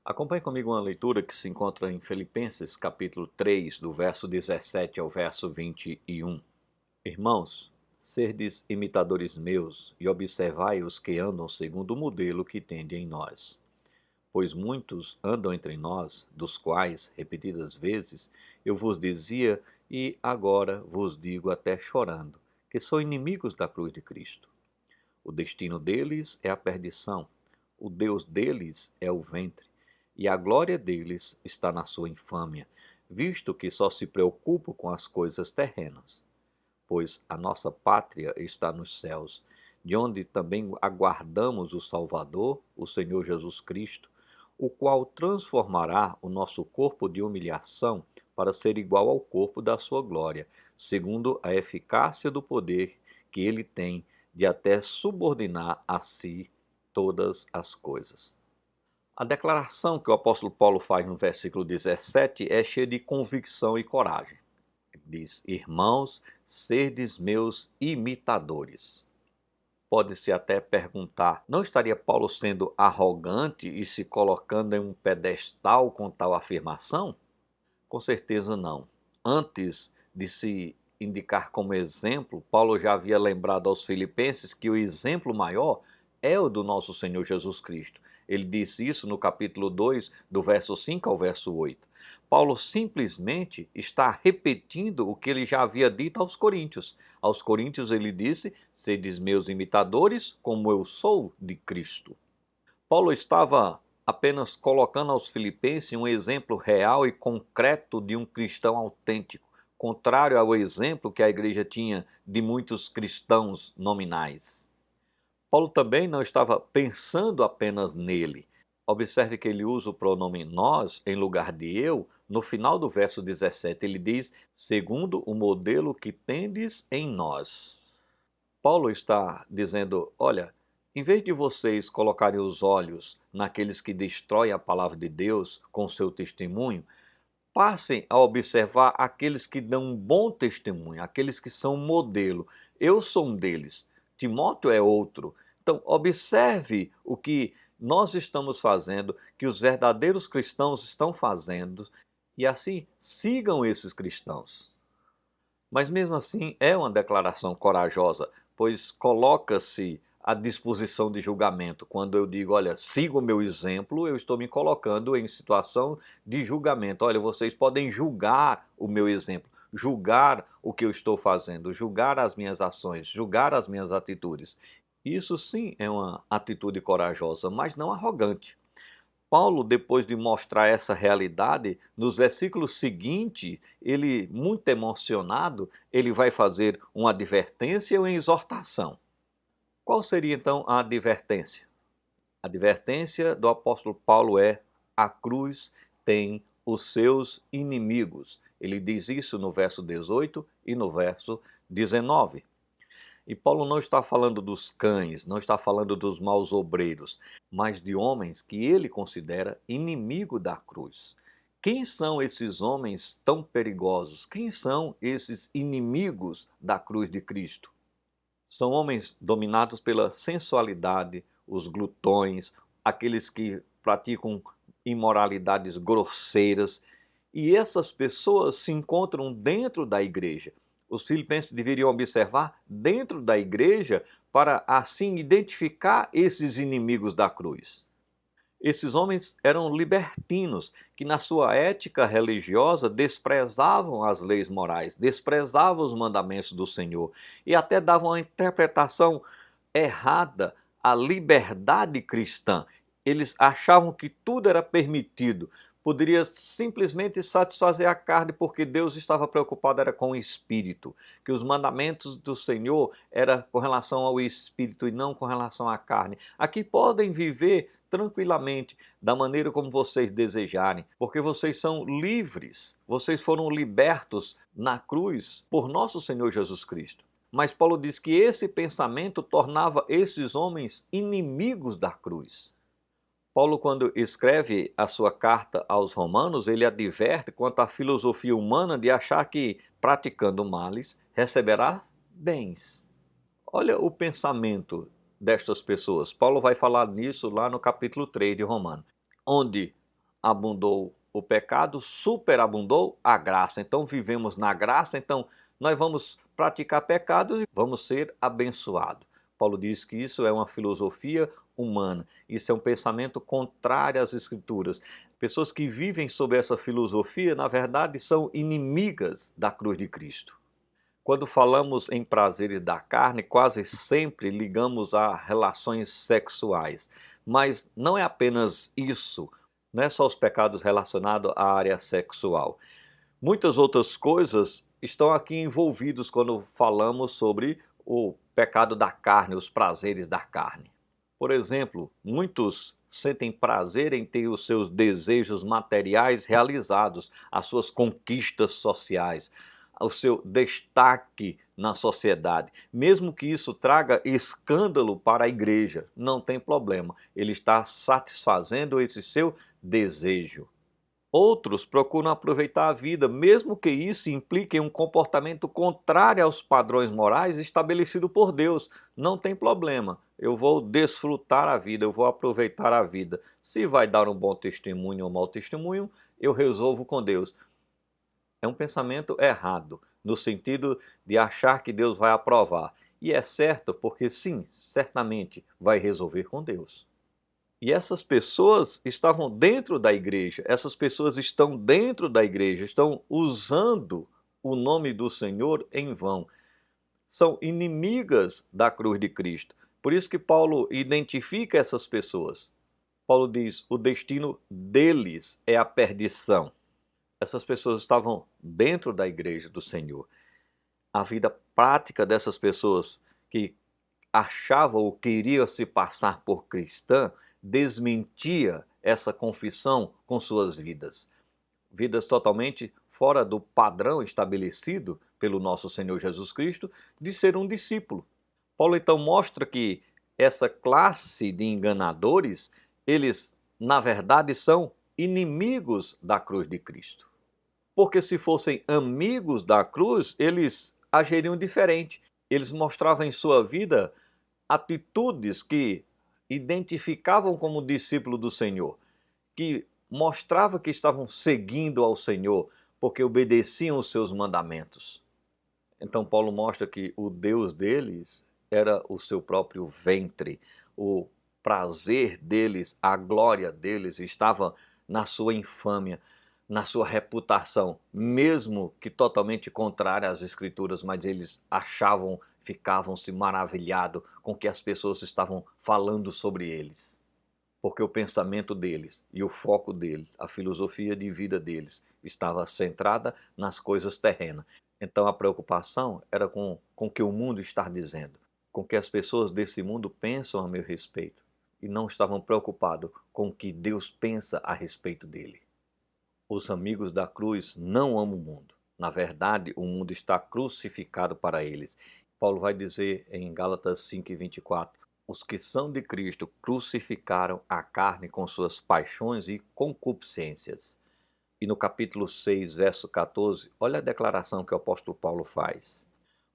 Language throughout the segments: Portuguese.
Acompanhe comigo uma leitura que se encontra em Filipenses, capítulo 3, do verso 17 ao verso 21. Irmãos, serdes imitadores meus e observai os que andam segundo o modelo que tende em nós. Pois muitos andam entre nós, dos quais, repetidas vezes, eu vos dizia e agora vos digo até chorando, que são inimigos da cruz de Cristo. O destino deles é a perdição, o Deus deles é o ventre, e a glória deles está na sua infâmia, visto que só se preocupam com as coisas terrenas. Pois a nossa pátria está nos céus, de onde também aguardamos o Salvador, o Senhor Jesus Cristo, o qual transformará o nosso corpo de humilhação para ser igual ao corpo da sua glória, segundo a eficácia do poder que ele tem de até subordinar a si todas as coisas. A declaração que o apóstolo Paulo faz no versículo 17 é cheia de convicção e coragem. Ele diz: Irmãos, serdes meus imitadores. Pode-se até perguntar, não estaria Paulo sendo arrogante e se colocando em um pedestal com tal afirmação? Com certeza não. Antes de se indicar como exemplo, Paulo já havia lembrado aos filipenses que o exemplo maior é o do nosso Senhor Jesus Cristo. Ele disse isso no capítulo 2, do verso 5 ao verso 8. Paulo simplesmente está repetindo o que ele já havia dito aos coríntios. Aos coríntios ele disse: sedes meus imitadores, como eu sou de Cristo. Paulo estava apenas colocando aos filipenses um exemplo real e concreto de um cristão autêntico, contrário ao exemplo que a igreja tinha de muitos cristãos nominais. Paulo também não estava pensando apenas nele. Observe que ele usa o pronome nós em lugar de eu. No final do verso 17 ele diz, segundo o modelo que tendes em nós. Paulo está dizendo, olha, em vez de vocês colocarem os olhos naqueles que destroem a palavra de Deus com seu testemunho, passem a observar aqueles que dão um bom testemunho, aqueles que são modelo. Eu sou um deles, Timóteo é outro. Então, observe o que nós estamos fazendo, que os verdadeiros cristãos estão fazendo, e assim sigam esses cristãos. Mas mesmo assim é uma declaração corajosa, pois coloca-se à disposição de julgamento. Quando eu digo, olha, siga o meu exemplo, eu estou me colocando em situação de julgamento. Olha, vocês podem julgar o meu exemplo, julgar o que eu estou fazendo, julgar as minhas ações, julgar as minhas atitudes. Isso sim é uma atitude corajosa, mas não arrogante. Paulo, depois de mostrar essa realidade, nos versículos seguintes, ele, muito emocionado, ele vai fazer uma advertência e uma exortação. Qual seria então a advertência? A advertência do apóstolo Paulo é: a cruz tem os seus inimigos. Ele diz isso no verso 18 e no verso 19. E Paulo não está falando dos cães, não está falando dos maus obreiros, mas de homens que ele considera inimigo da cruz. Quem são esses homens tão perigosos? Quem são esses inimigos da cruz de Cristo? São homens dominados pela sensualidade, os glutões, aqueles que praticam imoralidades grosseiras. E essas pessoas se encontram dentro da igreja. Os filipenses deveriam observar dentro da igreja para assim identificar esses inimigos da cruz. Esses homens eram libertinos, que na sua ética religiosa desprezavam as leis morais, desprezavam os mandamentos do Senhor e até davam uma interpretação errada à liberdade cristã. Eles achavam que tudo era permitido, poderia simplesmente satisfazer a carne porque Deus estava preocupado era com o espírito, que os mandamentos do Senhor era com relação ao espírito e não com relação à carne. Aqui podem viver tranquilamente, da maneira como vocês desejarem, porque vocês são livres, vocês foram libertos na cruz por nosso Senhor Jesus Cristo. Mas Paulo diz que esse pensamento tornava esses homens inimigos da cruz. Paulo, quando escreve a sua carta aos Romanos, ele adverte quanto à filosofia humana de achar que, praticando males, receberá bens. Olha o pensamento destas pessoas. Paulo vai falar nisso lá no capítulo 3 de Romanos, onde abundou o pecado, superabundou a graça. Então vivemos na graça, então nós vamos praticar pecados e vamos ser abençoados. Paulo diz que isso é uma filosofia humana, isso é um pensamento contrário às Escrituras. Pessoas que vivem sob essa filosofia, na verdade, são inimigas da cruz de Cristo. Quando falamos em prazeres da carne, quase sempre ligamos a relações sexuais. Mas não é apenas isso, não é só os pecados relacionados à área sexual. Muitas outras coisas estão aqui envolvidos quando falamos sobre o pecado da carne, os prazeres da carne. Por exemplo, muitos sentem prazer em ter os seus desejos materiais realizados, as suas conquistas sociais, o seu destaque na sociedade. Mesmo que isso traga escândalo para a igreja, não tem problema, ele está satisfazendo esse seu desejo. Outros procuram aproveitar a vida, mesmo que isso implique em um comportamento contrário aos padrões morais estabelecidos por Deus. Não tem problema, eu vou desfrutar a vida, eu vou aproveitar a vida. Se vai dar um bom testemunho ou mau testemunho, eu resolvo com Deus. É um pensamento errado, no sentido de achar que Deus vai aprovar. E é certo porque sim, certamente vai resolver com Deus. E essas pessoas estavam dentro da igreja, essas pessoas estão dentro da igreja, estão usando o nome do Senhor em vão. São inimigas da cruz de Cristo. Por isso que Paulo identifica essas pessoas. Paulo diz: o destino deles é a perdição. Essas pessoas estavam dentro da igreja do Senhor. A vida prática dessas pessoas que achavam ou queriam se passar por cristã desmentia essa confissão com suas vidas. Vidas totalmente fora do padrão estabelecido pelo nosso Senhor Jesus Cristo de ser um discípulo. Paulo então mostra que essa classe de enganadores, eles na verdade são inimigos da cruz de Cristo. Porque se fossem amigos da cruz, eles agiriam diferente. Eles mostravam em sua vida atitudes que identificavam como discípulo do Senhor, que mostrava que estavam seguindo ao Senhor, porque obedeciam os seus mandamentos. Então Paulo mostra que o Deus deles era o seu próprio ventre, o prazer deles, a glória deles estava na sua infâmia, na sua reputação, mesmo que totalmente contrária às Escrituras, mas eles achavam, ficavam-se maravilhados com o que as pessoas estavam falando sobre eles. Porque o pensamento deles e o foco deles, a filosofia de vida deles, estava centrada nas coisas terrenas. Então a preocupação era com o que o mundo está dizendo, com o que as pessoas desse mundo pensam a meu respeito, e não estavam preocupados com o que Deus pensa a respeito dele. Os amigos da cruz não amam o mundo. Na verdade, o mundo está crucificado para eles. Paulo vai dizer em Gálatas 5:24, os que são de Cristo crucificaram a carne com suas paixões e concupiscências. E no capítulo 6, verso 14, olha a declaração que o apóstolo Paulo faz.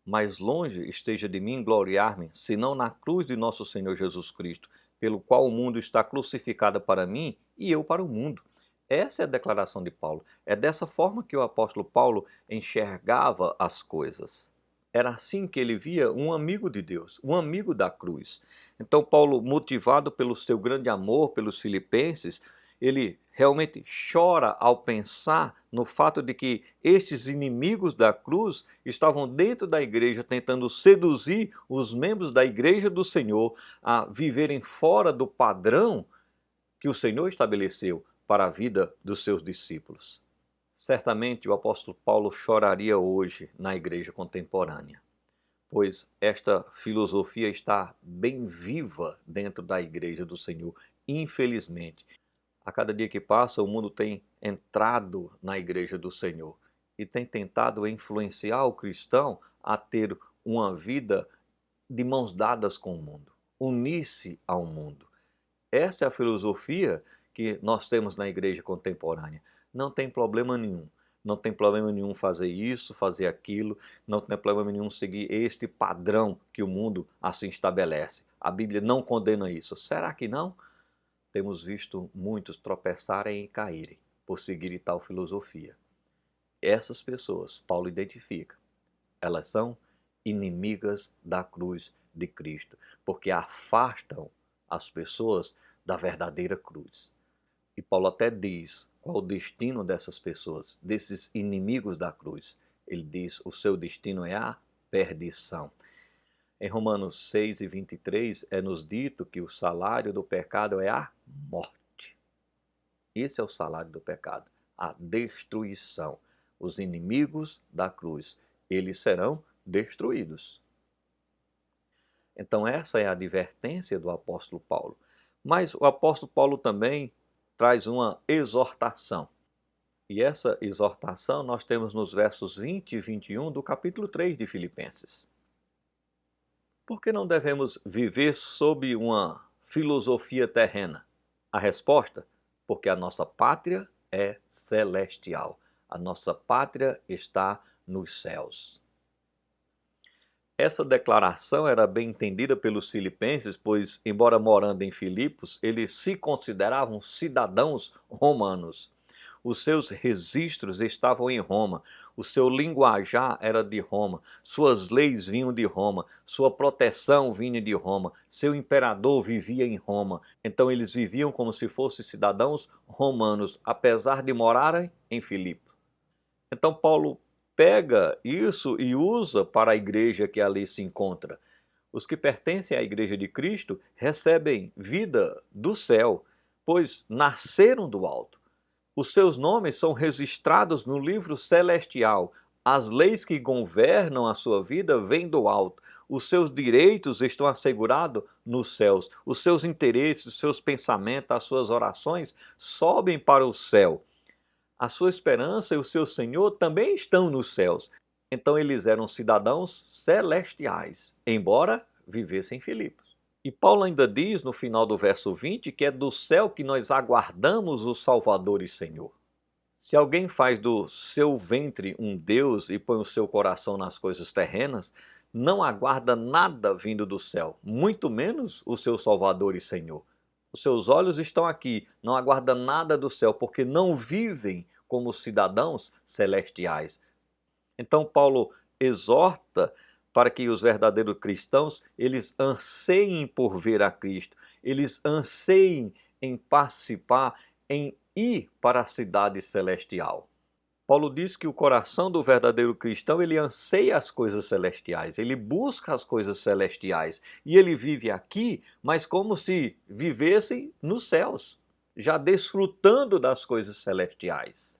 Mais longe esteja de mim gloriar-me, senão na cruz de nosso Senhor Jesus Cristo, pelo qual o mundo está crucificado para mim e eu para o mundo. Essa é a declaração de Paulo. É dessa forma que o apóstolo Paulo enxergava as coisas. Era assim que ele via um amigo de Deus, um amigo da cruz. Então Paulo, motivado pelo seu grande amor pelos filipenses, ele realmente chora ao pensar no fato de que estes inimigos da cruz estavam dentro da igreja tentando seduzir os membros da igreja do Senhor a viverem fora do padrão que o Senhor estabeleceu para a vida dos seus discípulos. Certamente o apóstolo Paulo choraria hoje na igreja contemporânea, pois esta filosofia está bem viva dentro da igreja do Senhor, infelizmente. A cada dia que passa, o mundo tem entrado na igreja do Senhor e tem tentado influenciar o cristão a ter uma vida de mãos dadas com o mundo, unir-se ao mundo. Essa é a filosofia que nós temos na igreja contemporânea. Não tem problema nenhum. Não tem problema nenhum fazer isso, fazer aquilo. Não tem problema nenhum seguir este padrão que o mundo assim estabelece. A Bíblia não condena isso. Será que não? temos visto muitos tropeçarem e caírem por seguirem tal filosofia. Essas pessoas, Paulo identifica, elas são inimigas da cruz de Cristo, porque afastam as pessoas da verdadeira cruz. E Paulo até diz qual o destino dessas pessoas, desses inimigos da cruz. Ele diz: o seu destino é a perdição. Em Romanos 6:23 é nos dito que o salário do pecado é a morte. Esse é o salário do pecado, a destruição. Os inimigos da cruz, eles serão destruídos. Então essa é a advertência do apóstolo Paulo. Mas o apóstolo Paulo também traz uma exortação. E essa exortação nós temos nos versos 20 e 21 do capítulo 3 de Filipenses. Por que não devemos viver sob uma filosofia terrena? A resposta: porque a nossa pátria é celestial. A nossa pátria está nos céus. Essa declaração era bem entendida pelos filipenses, pois, embora morando em Filipos, eles se consideravam cidadãos romanos. Os seus registros estavam em Roma, o seu linguajar era de Roma, suas leis vinham de Roma, sua proteção vinha de Roma, seu imperador vivia em Roma. Então eles viviam como se fossem cidadãos romanos, apesar de morarem em Filipos. Então Paulo pega isso e usa para a igreja que ali se encontra. Os que pertencem à igreja de Cristo recebem vida do céu, pois nasceram do alto. Os seus nomes são registrados no livro celestial. As leis que governam a sua vida vêm do alto. Os seus direitos estão assegurados nos céus. Os seus interesses, os seus pensamentos, as suas orações sobem para o céu. A sua esperança e o seu Senhor também estão nos céus. Então eles eram cidadãos celestiais, embora vivessem em Filipos. E Paulo ainda diz no final do verso 20 que é do céu que nós aguardamos o Salvador e Senhor. Se alguém faz do seu ventre um Deus e põe o seu coração nas coisas terrenas, não aguarda nada vindo do céu, muito menos o seu Salvador e Senhor. Os seus olhos estão aqui, não aguarda nada do céu, porque não vivem como cidadãos celestiais. Então Paulo exorta para que os verdadeiros cristãos, eles anseiem por ver a Cristo, eles anseiem em participar, em ir para a cidade celestial. Paulo diz que o coração do verdadeiro cristão, ele anseia as coisas celestiais, ele busca as coisas celestiais e ele vive aqui, mas como se vivesse nos céus, já desfrutando das coisas celestiais.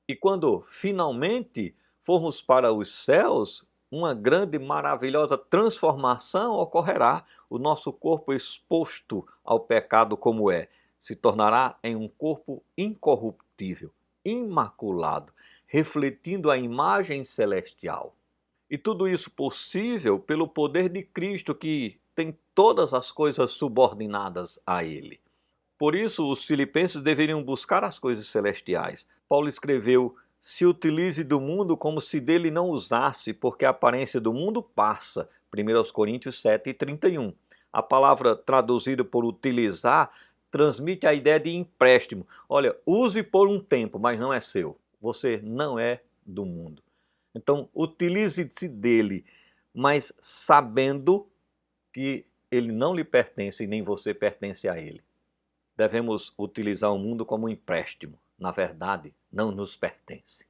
E quando finalmente formos para os céus, uma grande, maravilhosa transformação ocorrerá. O nosso corpo exposto ao pecado como é, se tornará em um corpo incorruptível, imaculado, refletindo a imagem celestial. E tudo isso possível pelo poder de Cristo, que tem todas as coisas subordinadas a Ele. Por isso, os filipenses deveriam buscar as coisas celestiais. Paulo escreveu: se utilize do mundo como se dele não usasse, porque a aparência do mundo passa. 1 Coríntios 7:31. A palavra traduzida por utilizar transmite a ideia de empréstimo. Olha, use por um tempo, mas não é seu. Você não é do mundo. Então, utilize-se dele, mas sabendo que ele não lhe pertence e nem você pertence a ele. Devemos utilizar o mundo como um empréstimo. Na verdade, não nos pertence.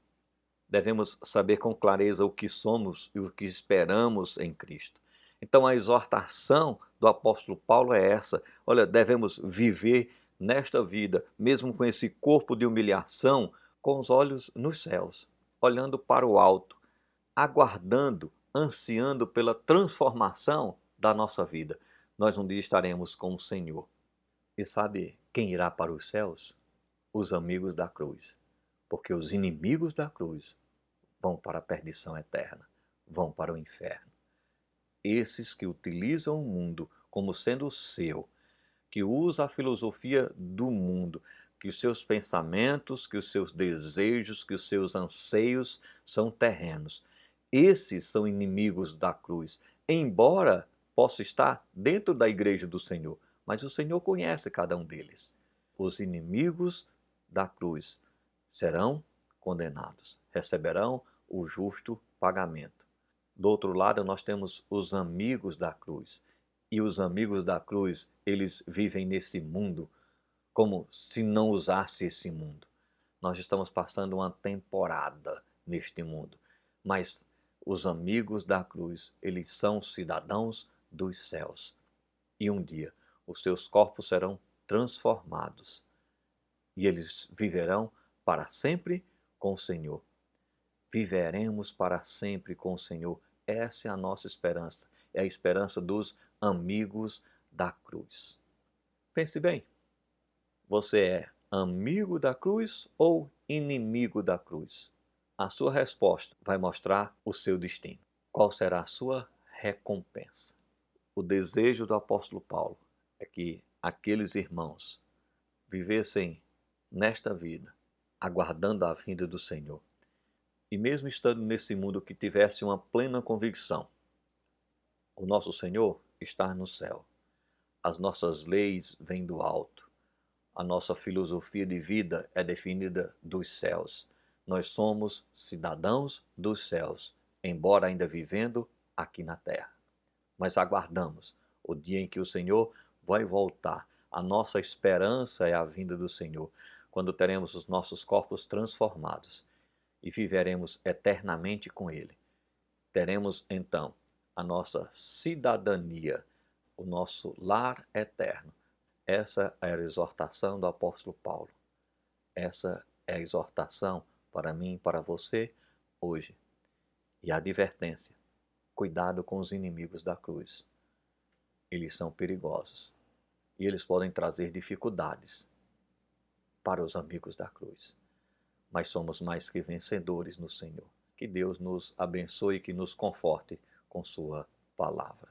Devemos saber com clareza o que somos e o que esperamos em Cristo. Então a exortação do apóstolo Paulo é essa: olha, devemos viver nesta vida, mesmo com esse corpo de humilhação, com os olhos nos céus, olhando para o alto, aguardando, ansiando pela transformação da nossa vida. Nós um dia estaremos com o Senhor. E sabe quem irá para os céus? Os amigos da cruz. Porque os inimigos da cruz vão para a perdição eterna, vão para o inferno. Esses que utilizam o mundo como sendo o seu, que usa a filosofia do mundo, que os seus pensamentos, que os seus desejos, que os seus anseios são terrenos. Esses são inimigos da cruz, embora possa estar dentro da igreja do Senhor, mas o Senhor conhece cada um deles. Os inimigos da cruz serão condenados, receberão o justo pagamento. Do outro lado, nós temos os amigos da cruz. E os amigos da cruz, eles vivem nesse mundo como se não usasse esse mundo. Nós estamos passando uma temporada neste mundo, mas os amigos da cruz, eles são cidadãos dos céus. E um dia os seus corpos serão transformados e eles viverão para sempre com o Senhor. Viveremos para sempre com o Senhor. Essa é a nossa esperança. É a esperança dos amigos da cruz. Pense bem, você é amigo da cruz ou inimigo da cruz? A sua resposta vai mostrar o seu destino. Qual será a sua recompensa? O desejo do apóstolo Paulo é que aqueles irmãos vivessem nesta vida, aguardando a vinda do Senhor. E mesmo estando nesse mundo, que tivesse uma plena convicção: o nosso Senhor está no céu. As nossas leis vêm do alto. A nossa filosofia de vida é definida dos céus. Nós somos cidadãos dos céus, embora ainda vivendo aqui na terra. Mas aguardamos o dia em que o Senhor vai voltar. A nossa esperança é a vinda do Senhor, quando teremos os nossos corpos transformados e viveremos eternamente com Ele. Teremos então a nossa cidadania, o nosso lar eterno. Essa é a exortação do apóstolo Paulo. Essa é a exortação para mim e para você hoje. E a advertência: cuidado com os inimigos da cruz. Eles são perigosos e eles podem trazer dificuldades para os amigos da cruz. Mas somos mais que vencedores no Senhor. Que Deus nos abençoe e que nos conforte com sua palavra.